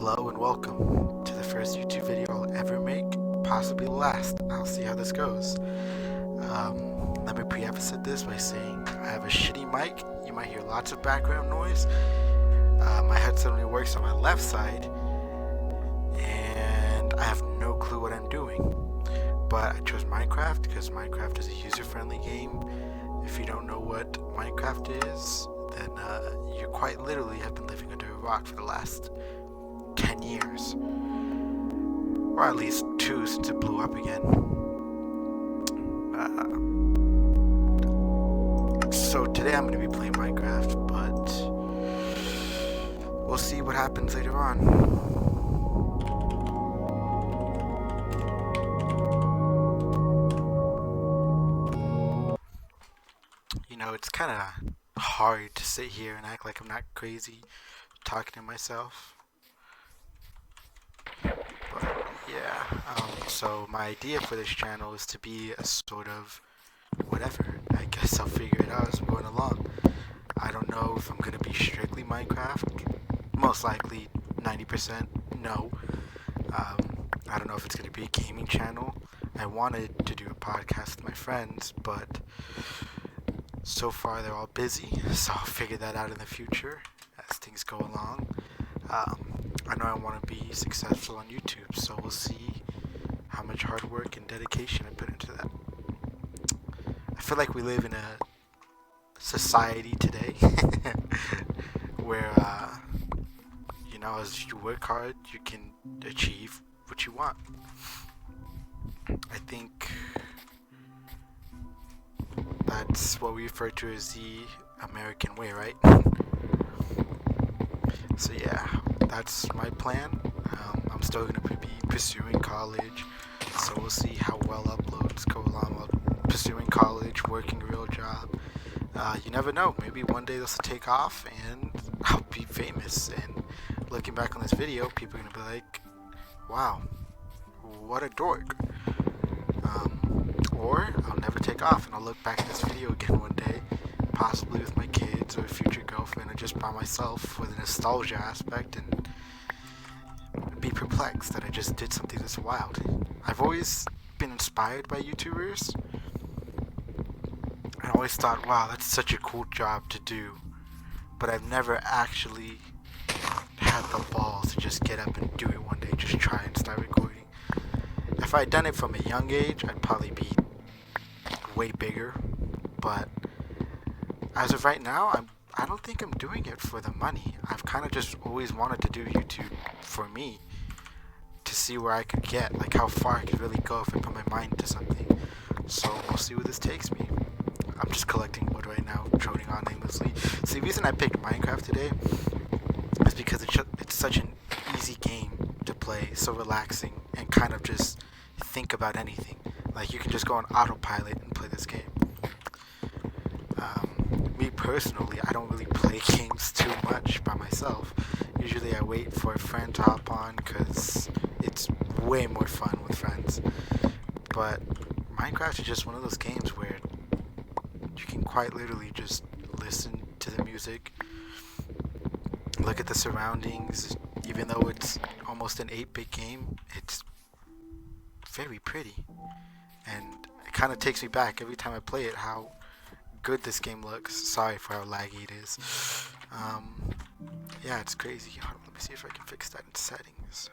Hello and welcome to the first YouTube video I'll ever make, possibly the last. I'll see how this goes. Let me preface this by saying I have a shitty mic. You might hear lots of background noise. My headset only works on my left side, and I have no clue what I'm doing. But I chose Minecraft because Minecraft is a user-friendly game. If you don't know what Minecraft is, then you quite literally have been living under a rock for the last 10 years. Or at least 2 since it blew up again. So today I'm going to be playing Minecraft, but we'll see what happens later on. You know, it's kind of hard to sit here and act like I'm not crazy talking to myself. So my idea for this channel is to be a sort of whatever. I guess I'll figure it out as I'm going along. I don't know if I'm going to be strictly Minecraft. Most likely 90% no. I don't know if it's going to be a gaming channel. I wanted to do a podcast with my friends, but so far they're all busy, so I'll figure that out in the future as things go along. I know I want to be successful on YouTube, so we'll see how much hard work and dedication I put into that. I feel like we live in a society today where, as you work hard, you can achieve what you want. I think that's what we refer to as the American way, right? So yeah, that's my plan. I'm still going to be pursuing college, so we'll see how well uploads go along while pursuing college, working a real job. You never know, maybe one day this will take off and I'll be famous, and looking back on this video, people are going to be like, wow, what a dork. Or I'll never take off and I'll look back at this video again one day, possibly with my kids or a future girlfriend, or just by myself with a nostalgia aspect, and be perplexed that I just did something this wild. I've always been inspired by YouTubers. I always thought, wow, that's such a cool job to do, but I've never actually had the balls to just get up and do it one day, just try and start recording. If I had done it from a young age, I'd probably be way bigger, but as of right now, I don't think I'm doing it for the money. I've kind of just always wanted to do YouTube for me, to see where I could get, like how far I could really go if I put my mind into something. So we'll see where this takes me. I'm just collecting wood right now, droning on aimlessly. See, the reason I picked Minecraft today is because it's such an easy game to play, so relaxing, and kind of just think about anything. Like, you can just go on autopilot and play this game. Me personally, I don't really play games too much by myself. Usually I wait for a friend to hop on because it's way more fun with friends. But Minecraft is just one of those games where you can quite literally just listen to the music, look at the surroundings. Even though it's almost an 8-bit game, it's very pretty, and it kind of takes me back every time I play it how good this game looks. Sorry for how laggy it is. Yeah, it's crazy. Hold on, let me see if I can fix that in settings.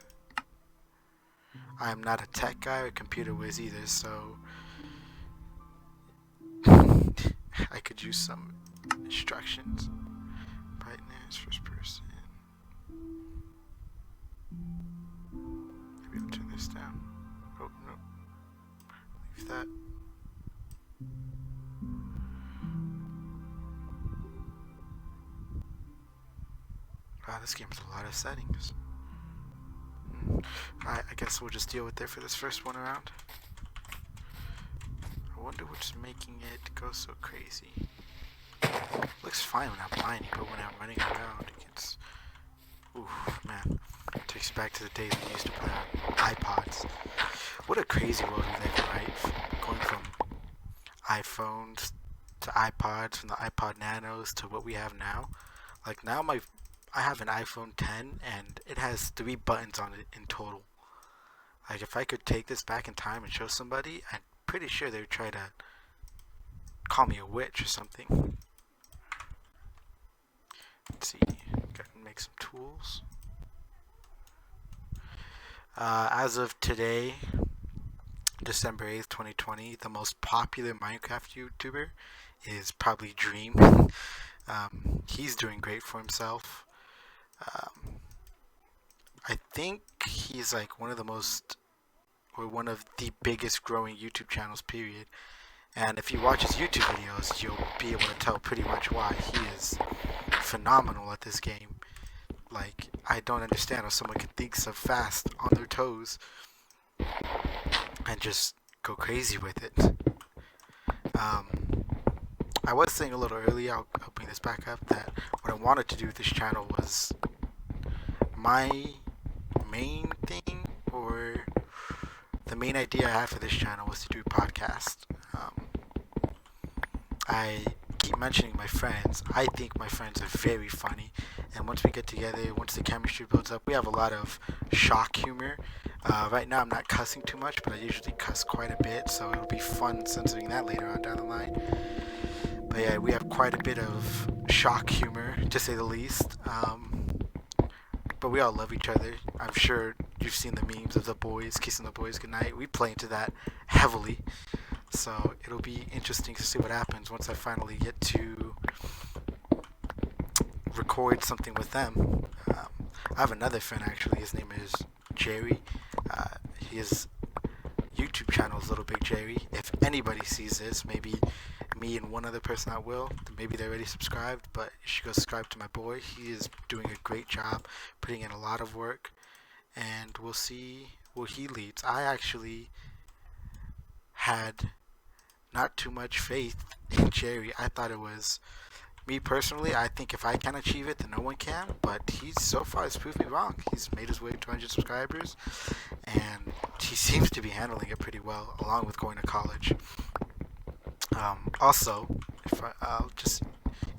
I am not a tech guy or computer whiz either, so I could use some instructions. Brightness, first person. Maybe I'll turn this down. Oh, no. Leave that. Wow, this game has a lot of settings. Alright, I guess we'll just deal with it for this first one around. I wonder what's making it go so crazy. Looks fine when I'm mining, but when I'm running around, it gets... Oof, man. It takes you back to the days we used to play on iPods. What a crazy world we live in, right? Going from iPhones to iPods, from the iPod Nanos to what we have now. Like, now my I have an iPhone 10 and it has 3 buttons on it in total. Like, if I could take this back in time and show somebody, I'm pretty sure they would try to call me a witch or something. Let's see, gotta make some tools. As of today, December 8th, 2020, the most popular Minecraft YouTuber is probably Dream. He's doing great for himself. I think he's like one of the biggest growing YouTube channels, period. And if you watch his YouTube videos, you'll be able to tell pretty much why. He is phenomenal at this game. Like, I don't understand how someone can think so fast on their toes and just go crazy with it. I was saying a little earlier, I'll bring this back up, that what I wanted to do with this channel was my main thing, or the main idea I had for this channel was to do a podcast. I keep mentioning my friends. I think my friends are very funny, and once we get together, once the chemistry builds up, we have a lot of shock humor. Right now I'm not cussing too much, but I usually cuss quite a bit, so it'll be fun censoring that later on down the line. But yeah, we have quite a bit of shock humor, to say the least. But we all love each other. I'm sure you've seen the memes of the boys kissing the boys goodnight. We play into that heavily. So it'll be interesting to see what happens once I finally get to record something with them. I have another friend, actually. His name is Jerry. His YouTube channel is Little Big Jerry. If anybody sees this, maybe me and one other person that will, maybe they're already subscribed, but you should go subscribe to my boy. He is doing a great job, putting in a lot of work, and we'll see where he leads. I actually had not too much faith in Jerry. I thought it was, me personally, I think if I can achieve it, then no one can, but he's so far has proved me wrong. He's made his way to 200 subscribers, and he seems to be handling it pretty well, along with going to college. Also, I'll just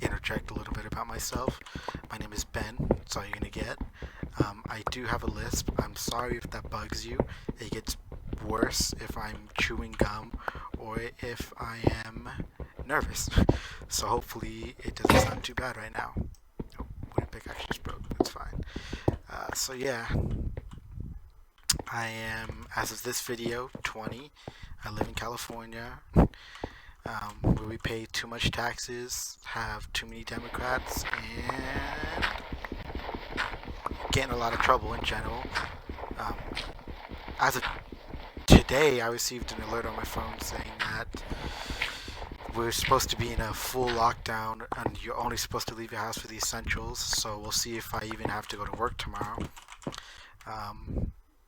interject a little bit about myself. My name is Ben. That's all you're going to get. I do have a lisp. I'm sorry if that bugs you. It gets worse if I'm chewing gum or if I am nervous. So hopefully it doesn't sound too bad right now. Oh, wooden pick actually just broke. That's fine. So yeah, I am, as of this video, 20. I live in California, where we pay too much taxes, have too many Democrats, and get in a lot of trouble in general. As of today, I received an alert on my phone saying that we're supposed to be in a full lockdown and you're only supposed to leave your house for the essentials, so we'll see if I even have to go to work tomorrow.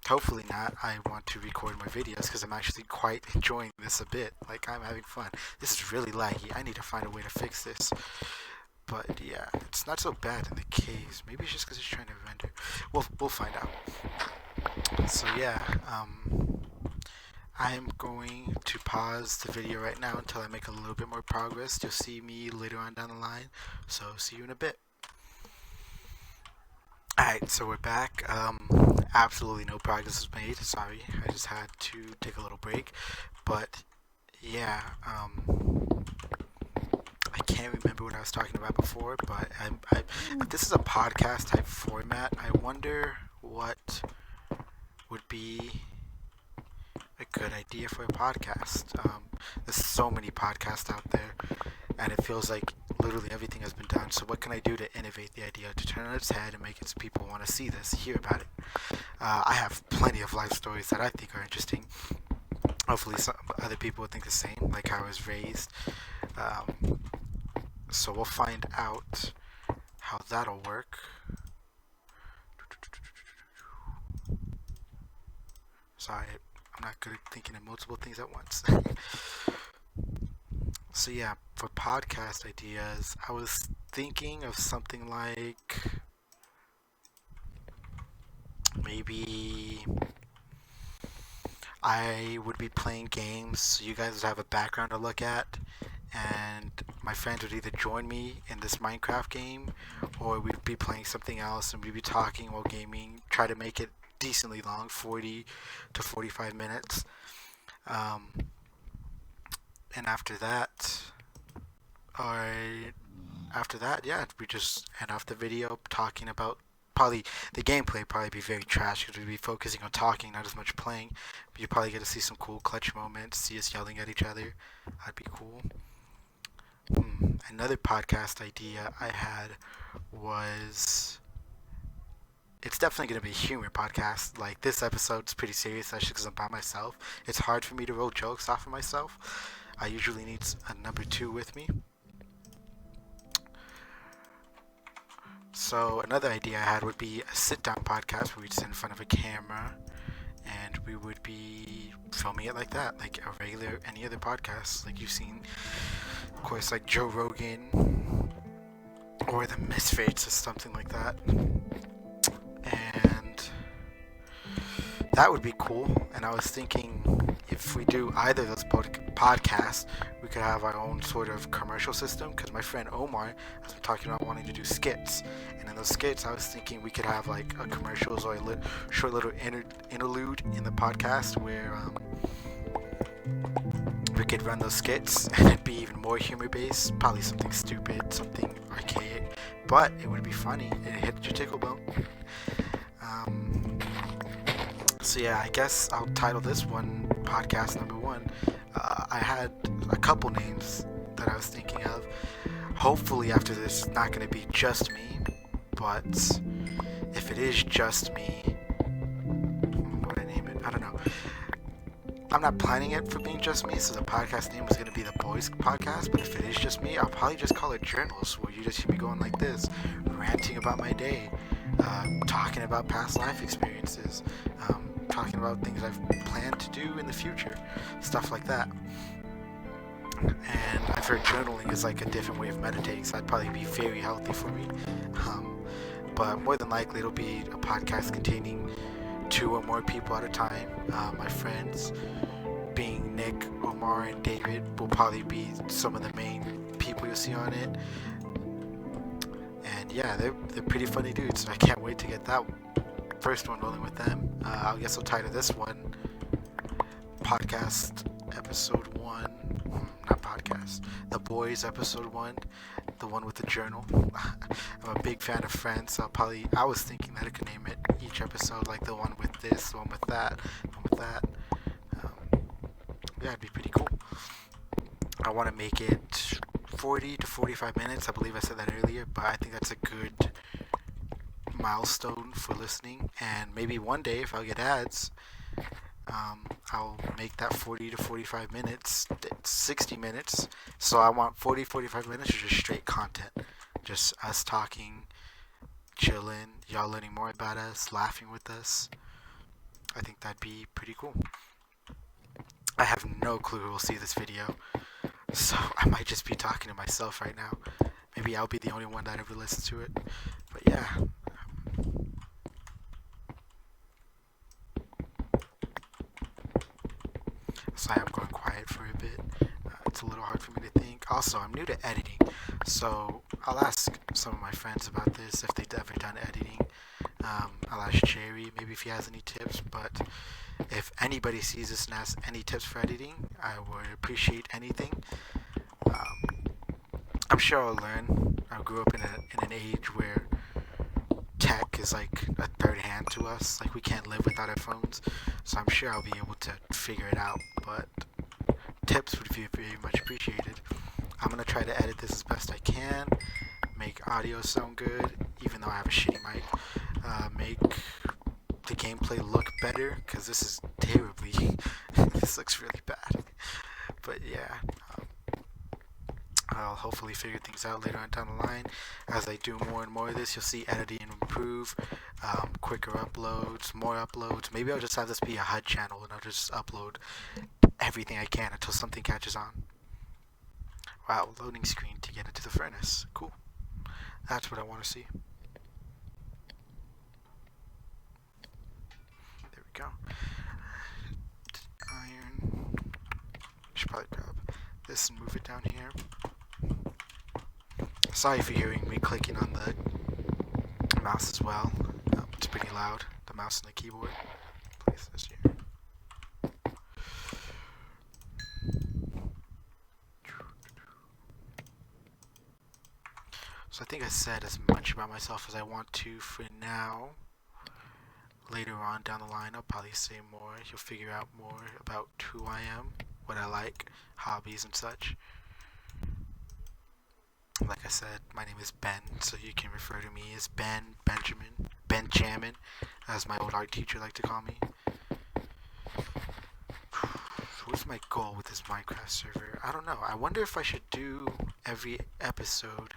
Hopefully not. I want to record my videos because I'm actually quite enjoying this a bit. Like, I'm having fun. This is really laggy. I need to find a way to fix this. But yeah, it's not so bad in the caves. Maybe it's just because it's trying to render. We'll find out. So yeah, I am going to pause the video right now until I make a little bit more progress. You'll see me later on down the line. So see you in a bit. Alright, so we're back. Absolutely no progress was made. Sorry, I just had to take a little break. But yeah, I can't remember what I was talking about before, but if this is a podcast type format, I wonder what would be a good idea for a podcast. There's so many podcasts out there, and it feels like literally everything has been done. So what can I do to innovate the idea, to turn it on its head and make it so people want to see this, hear about it? I have plenty of life stories that I think are interesting. Hopefully some other people would think the same, like how I was raised. So we'll find out how that'll work. Sorry, I'm not good at thinking of multiple things at once. So yeah, for podcast ideas, I was thinking of something like maybe I would be playing games, so you guys would have a background to look at, and my friends would either join me in this Minecraft game, or we'd be playing something else and we'd be talking while gaming. Try to make it decently long, 40 to 45 minutes. Um, and or after that, yeah, we just end off the video talking about probably the gameplay. Probably be very trash because we'd be focusing on talking, not as much playing. But you probably get to see some cool clutch moments, see us yelling at each other. That'd be cool. Another podcast idea I had was, it's definitely going to be a humor podcast. Like, this episode's pretty serious, actually, because I'm by myself. It's hard for me to roll jokes off of myself. I usually need a number two with me. So another idea I had would be a sit-down podcast where we'd sit in front of a camera and we would be filming it like that, like a regular any other podcast, like you've seen, of course, like Joe Rogan or the Misfits or something like that. And that would be cool. And I was thinking, if we do either of those podcasts, we could have our own sort of commercial system, because my friend Omar has been talking about wanting to do skits, and in those skits I was thinking we could have like a commercials or a short little interlude in the podcast where we could run those skits and it'd be even more humor based, probably something stupid, something archaic, but it would be funny. It hit your tickle bone. So yeah, I guess I'll title this one podcast number 1. I had a couple names that I was thinking of. Hopefully after this, it's not going to be just me, but if it is just me, what would I name it? I don't know. I'm not planning it for being just me, so the podcast name was going to be the Bois Podcast, but if it is just me, I'll probably just call it Journals, where you just hear me going like this, ranting about my day, talking about past life experiences, talking about things I've planned to do in the future, stuff like that. And I've heard journaling is like a different way of meditating, so that'd probably be very healthy for me. But more than likely, it'll be a podcast containing 2 or more people at a time. My friends, being Nick, Omar, and David, will probably be some of the main people you'll see on it. And yeah, they're pretty funny dudes, so I can't wait to get that first one rolling with them. I guess I'll title this one Podcast Episode 1. Not podcast. The Boys Episode 1. The one with the journal. I'm a big fan of Friends, so I was thinking that I could name it each episode, like the one with this, the one with that, the one with that. Yeah, it'd be pretty cool. I want to make it 40 to 45 minutes. I believe I said that earlier, but I think that's a good milestone for listening. And maybe one day, if I get ads, I'll make that 40 to 45 minutes 60 minutes. So I want 40-45 minutes of just straight content, just us talking, chilling, y'all learning more about us, laughing with us. I think that'd be pretty cool. I have no clue who will see this video, so I might just be talking to myself right now. Maybe I'll be the only one that ever listens to it. But yeah. Sorry, I'm going quiet for a bit. It's a little hard for me to think. Also, I'm new to editing, so I'll ask some of my friends about this if they've ever done editing. I'll ask Jerry maybe if he has any tips, but if anybody sees this and has any tips for editing, I would appreciate anything. I'm sure I'll learn. I grew up in an age where tech is like a third hand to us. Like, we can't live without our phones, so I'm sure I'll be able to figure it out, but tips would be very much appreciated. I'm going to try to edit this as best I can, make audio sound good, even though I have a shitty mic, make the gameplay look better, because this is terribly, this looks really bad, but yeah, I'll hopefully figure things out later on down the line. As I do more and more of this, you'll see editing improve, quicker uploads, more uploads. Maybe I'll just have this be a HUD channel and I'll just upload everything I can until something catches on. Wow, loading screen to get into the furnace. Cool. That's what I want to see. There we go. Iron. Should probably grab this and move it down here. Sorry for hearing me clicking on the mouse as well. It's pretty loud, the mouse and the keyboard. Place this here. So I think I said as much about myself as I want to for now. Later on down the line, I'll probably say more. You'll figure out more about who I am, what I like, hobbies and such. Like I said, my name is Ben, so you can refer to me as Benjamin, as my old art teacher liked to call me. So what's my goal with this Minecraft server? I don't know. I wonder if I should do every episode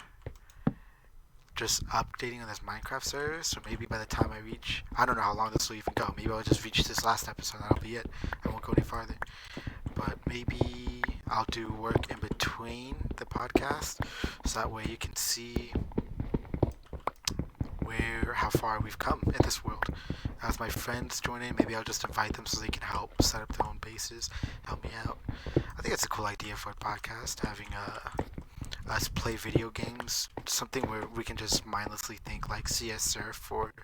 just updating on this Minecraft server, so maybe by the time I reach, I don't know how long this will even go, maybe I'll just reach this last episode and that'll be it, I won't go any farther, but maybe I'll do work in between the podcast, so that way you can see how far we've come in this world. As my friends join in, maybe I'll just invite them so they can help set up their own bases, help me out. I think it's a cool idea for a podcast, having us play video games, something where we can just mindlessly think like CS Surf or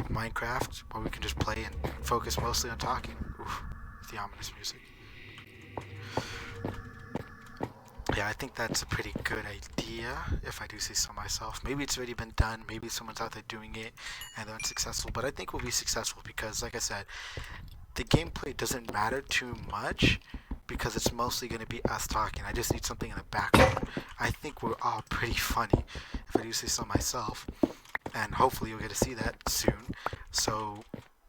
Minecraft, where we can just play and focus mostly on talking. Oof, the ominous music. Yeah, I think that's a pretty good idea, if I do say so myself. Maybe it's already been done, maybe someone's out there doing it and they're unsuccessful, but I think we'll be successful because, like I said, the gameplay doesn't matter too much because it's mostly going to be us talking. I just need something in the background. I think we're all pretty funny, if I do say so myself, and hopefully you'll get to see that soon. So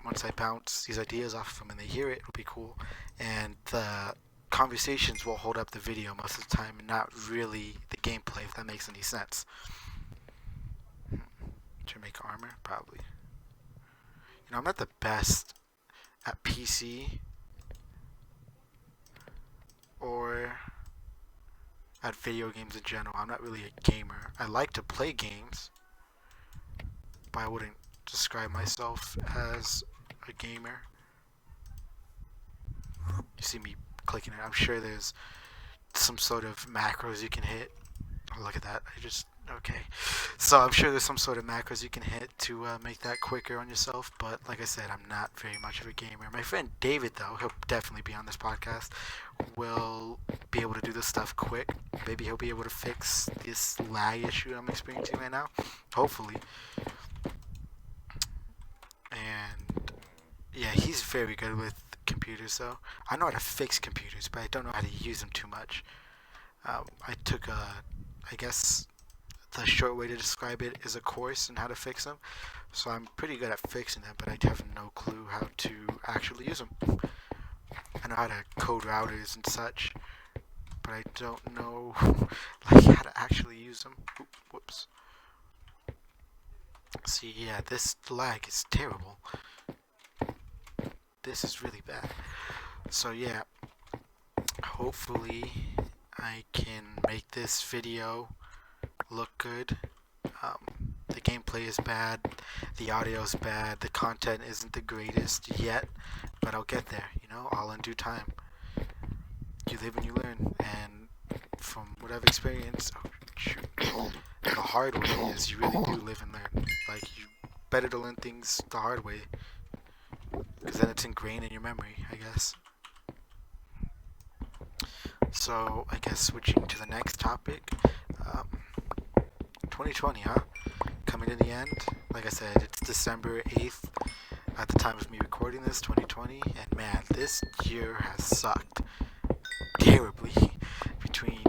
once I bounce these ideas off of them and they hear it, it'll be cool, and the conversations will hold up the video most of the time and not really the gameplay, if that makes any sense. Should I make armor? Probably. You know, I'm not the best at PC or at video games in general. I'm not really a gamer. I like to play games, but I wouldn't describe myself as a gamer. You see me clicking it. I'm sure there's some sort of macros you can hit. Oh, look at that. Okay. So I'm sure there's some sort of macros you can hit to make that quicker on yourself, but like I said, I'm not very much of a gamer. My friend David, though, he'll definitely be on this podcast, will be able to do this stuff quick. Maybe he'll be able to fix this lag issue I'm experiencing right now. Hopefully. And yeah, he's very good with computers, though. I know how to fix computers, but I don't know how to use them too much. I took I guess the short way to describe it is a course in how to fix them. So I'm pretty good at fixing them, but I have no clue how to actually use them. I know how to code routers and such, but I don't know like how to actually use them. Whoops. See, yeah, this lag is terrible. This is really bad. So yeah, hopefully I can make this video look good. The gameplay is bad, the audio is bad, the content isn't the greatest yet, but I'll get there, you know, all in due time. You live and you learn, and from what I've experienced, the hard way is you really do live and learn. Like, you better to learn things the hard way, because then it's ingrained in your memory, I guess. So, I guess switching to the next topic, 2020, huh? Coming to the end. Like I said, it's December 8th at the time of me recording this, 2020, and man, this year has sucked terribly. Between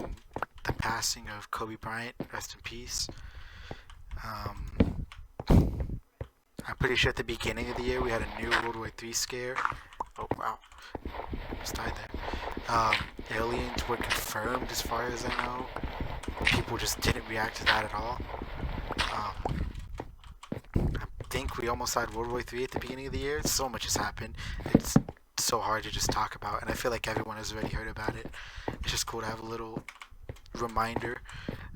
the passing of Kobe Bryant, rest in peace. I'm pretty sure at the beginning of the year we had a new World War III scare. Oh wow, just died there. Aliens were confirmed as far as I know. People just didn't react to that at all. I think we almost had World War III at the beginning of the year. So much has happened. It's so hard to just talk about, and I feel like everyone has already heard about it. It's just cool to have a little reminder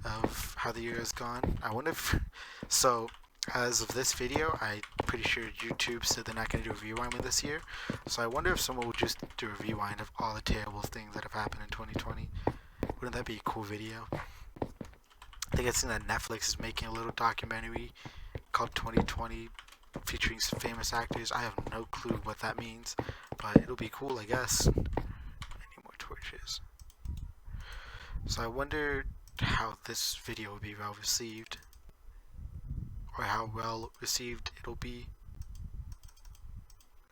of how the year has gone. I wonder if... So, as of this video, I'm pretty sure YouTube said they're not going to do a rewind with this year. So I wonder if someone would just do a rewind of all the terrible things that have happened in 2020. Wouldn't that be a cool video? I think I've seen that Netflix is making a little documentary called 2020 featuring some famous actors. I have no clue what that means, but it'll be cool, I guess. I need more torches. So I wonder how this video will be well received, or how well received it'll be.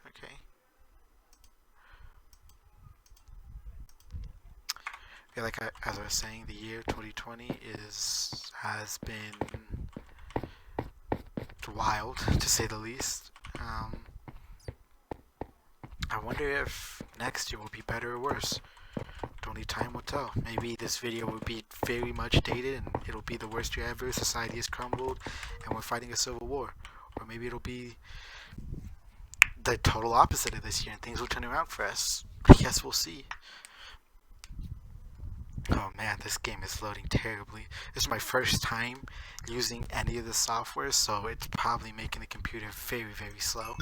Okay. Yeah, as I was saying, the year 2020 has been wild, to say the least. I wonder if next year will be better or worse. Only time will tell. Maybe this video will be very much dated and it'll be the worst year ever. Society has crumbled and we're fighting a civil war. Or maybe it'll be the total opposite of this year and things will turn around for us. I guess we'll see. Oh man, this game is loading terribly. This is my first time using any of the software, so it's probably making the computer very, very slow.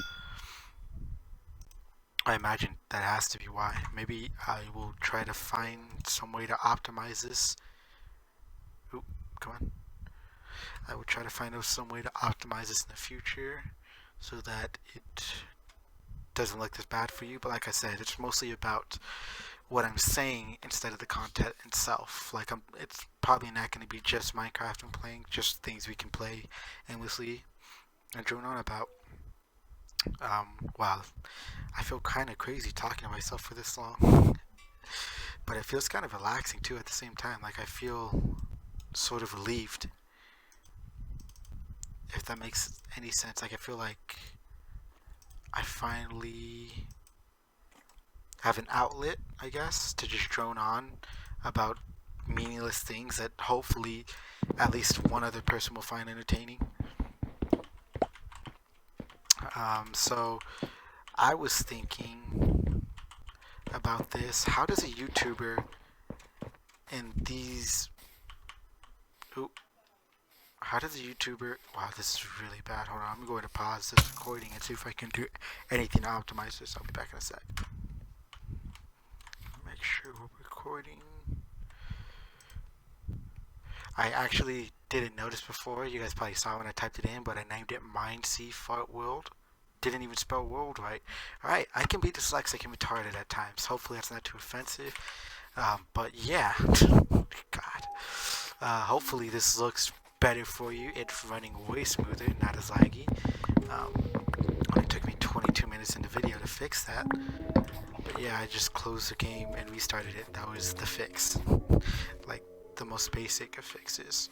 I imagine that has to be why. Maybe I will try to find some way to optimize this. Oop, come on. I will try to find out some way to optimize this in the future so that it doesn't look this bad for you. But like I said, it's mostly about what I'm saying instead of the content itself. It's probably not going to be just Minecraft I'm playing, just things we can play endlessly and drone on about. Wow, I feel kind of crazy talking to myself for this long, but it feels kind of relaxing too at the same time. Like I feel sort of relieved, if that makes any sense. Like I feel like I finally have an outlet, I guess, to just drone on about meaningless things that hopefully at least one other person will find entertaining. So I was thinking about this. How does a YouTuber in these... How does a YouTuber... Wow, this is really bad. Hold on, I'm going to pause this recording and see if I can do anything to optimize this. I'll be back in a sec. Make sure we're recording. I actually didn't notice before. You guys probably saw when I typed it in, but I named it Mindsea Fart World. Didn't even spell world right. Alright, I can be dyslexic and retarded at times. Hopefully that's not too offensive. But yeah. God. Hopefully this looks better for you. It's running way smoother, not as laggy. Only took me 22 minutes in the video to fix that. But yeah, I just closed the game and restarted it. That was the fix. Like the most basic of fixes.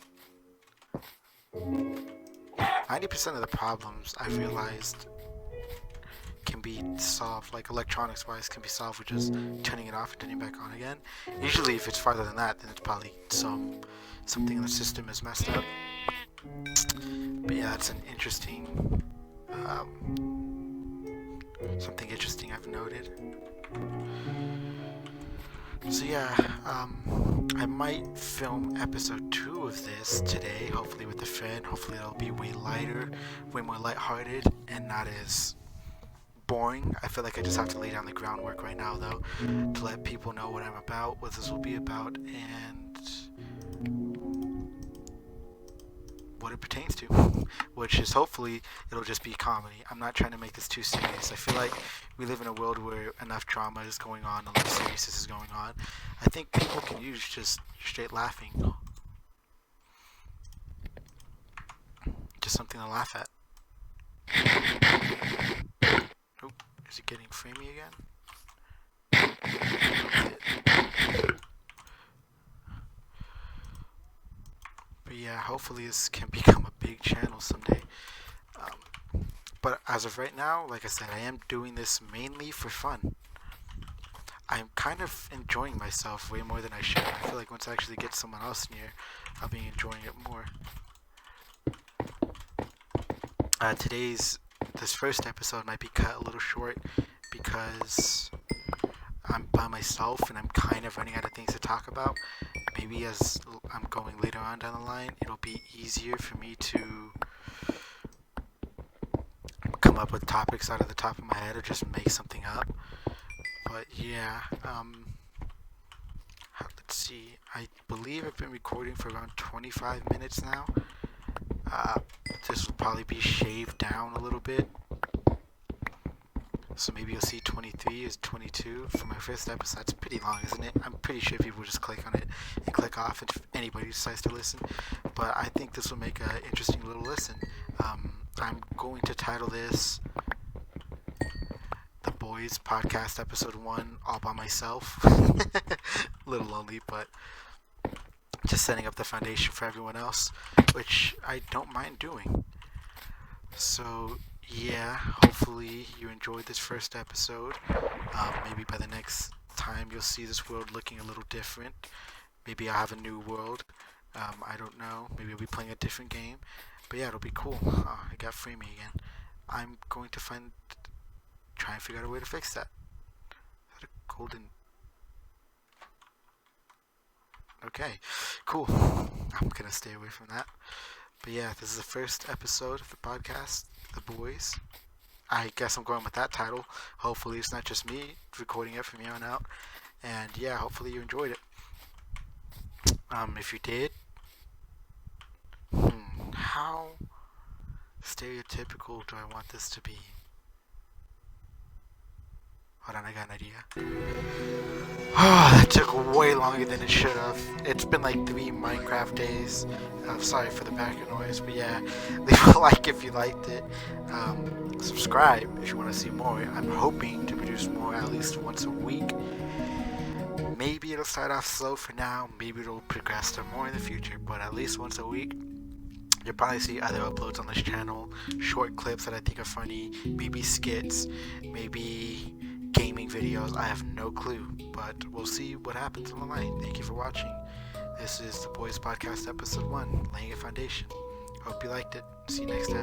90% of the problems I realized can be solved, like electronics wise, can be solved with just turning it off and turning it back on again. Usually if it's farther than that, then it's probably something in the system is messed up. But yeah, that's an interesting something interesting I've noted. So yeah, I might film episode 2 of this today, hopefully with a friend. Hopefully it'll be way lighter, way more lighthearted, and not as boring. I feel like I just have to lay down the groundwork right now, though, to let people know what I'm about, what this will be about, and what it pertains to, which is hopefully it'll just be comedy. I'm not trying to make this too serious. I feel like we live in a world where enough drama is going on, enough seriousness is going on. I think people can use just straight laughing. Just something to laugh at. Oh, is it getting framey again? But yeah, hopefully this can become a big channel someday. But as of right now, like I said, I am doing this mainly for fun. I'm kind of enjoying myself way more than I should. I feel like once I actually get someone else near, I'll be enjoying it more. This first episode might be cut a little short because I'm by myself and I'm kind of running out of things to talk about. Maybe as I'm going later on down the line, it'll be easier for me to come up with topics out of the top of my head or just make something up. But yeah, let's see. I believe I've been recording for around 25 minutes now. Uh, this will probably be shaved down a little bit. So maybe you'll see 23 is 22 for my first episode. That's pretty long, isn't it? I'm pretty sure people just click on it and click off if anybody decides to listen. But I think this will make an interesting little listen. I'm going to title this The Bois Podcast Episode 1 all by myself. A little lonely, but just setting up the foundation for everyone else, which I don't mind doing. So yeah, hopefully you enjoyed this first episode. Maybe by the next time you'll see this world looking a little different. Maybe I'll have a new world. I don't know. Maybe I'll be playing a different game. But yeah, it'll be cool. I got Free Me again. I'm going to try and figure out a way to fix that. Is that a golden... Okay, cool. I'm gonna stay away from that. But yeah, this is the first episode of the podcast, The Bois. I guess I'm going with that title. Hopefully it's not just me recording it from here on out. And yeah, hopefully you enjoyed it. If you did, how stereotypical do I want this to be? Hold on, I got an idea. Oh, that took way longer than it should have. It's been like 3 Minecraft days. I'm sorry for the background noise, but yeah, leave a like if you liked it. Subscribe if you want to see more. I'm hoping to produce more at least once a week. Maybe it'll start off slow for now. Maybe it'll progress to more in the future, but at least once a week. You'll probably see other uploads on this channel. Short clips that I think are funny. Maybe skits. Maybe gaming videos. I have no clue, but we'll see what happens on the line. Thank you for watching. This is the Bois Podcast Episode 1, laying a foundation. Hope you liked it. See you next time.